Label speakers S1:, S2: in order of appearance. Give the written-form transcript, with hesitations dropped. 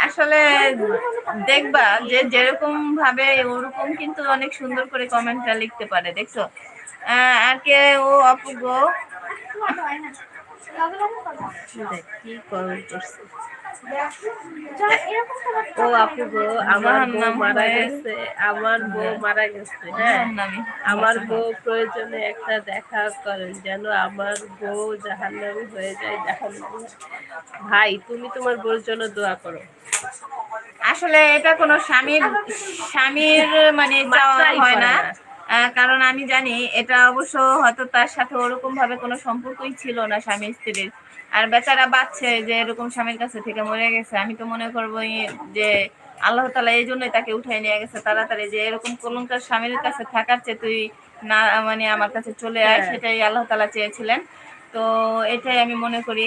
S1: আসলে দেখবা যে যেরকম ভাবে ওরকম কিন্তু অনেক সুন্দর করে কমেন্টটা লিখতে পারে, দেখছো? আর কে ও আপু গো,
S2: কি কমেন্ট করছে? ও আপু গো, আমার বউ
S1: জাহান্নাম
S2: মারা
S1: হয়ে
S2: গেছে, আমার বউ মারা গেছে। হ্যাঁ,
S1: জাহান্নামী
S2: আমার
S1: অবস্থা
S2: বউ
S1: হয়।
S2: প্রয়োজনে একটা দেখা করেন, যেন আমার বউ জাহান্নামী হয়ে যায়। জাহান্নামী ভাই, তুমি তোমার বউর জন্য দোয়া করো।
S1: আসলে এটা কোনো স্বামীর মানে চাওয়া
S2: মাত্রাই
S1: হয়
S2: করে
S1: না।
S2: না।
S1: কারণ আমি জানি এটা অবশ্য হয়তো তার সাথে ওরকম ভাবে কোনো সম্পর্কই ছিল না স্বামী স্ত্রীর। আর বেচারা বাচ্চে যে এরকম স্বামীর কাছে থেকে মরে গেছে, আমি তো মনে করবো যে আল্লাহ তালা এই জন্যই তাকে উঠাই নিয়ে গেছে তাড়াতাড়ি, যে এরকম কলঙ্কার স্বামীর কাছে থাকার চেয়ে তুই না মানে আমার কাছে চলে আয়,
S2: হ্যাঁ,
S1: সেটাই আল্লাহ তালা চেয়েছিলেন। তো এটাই আমি মনে করি।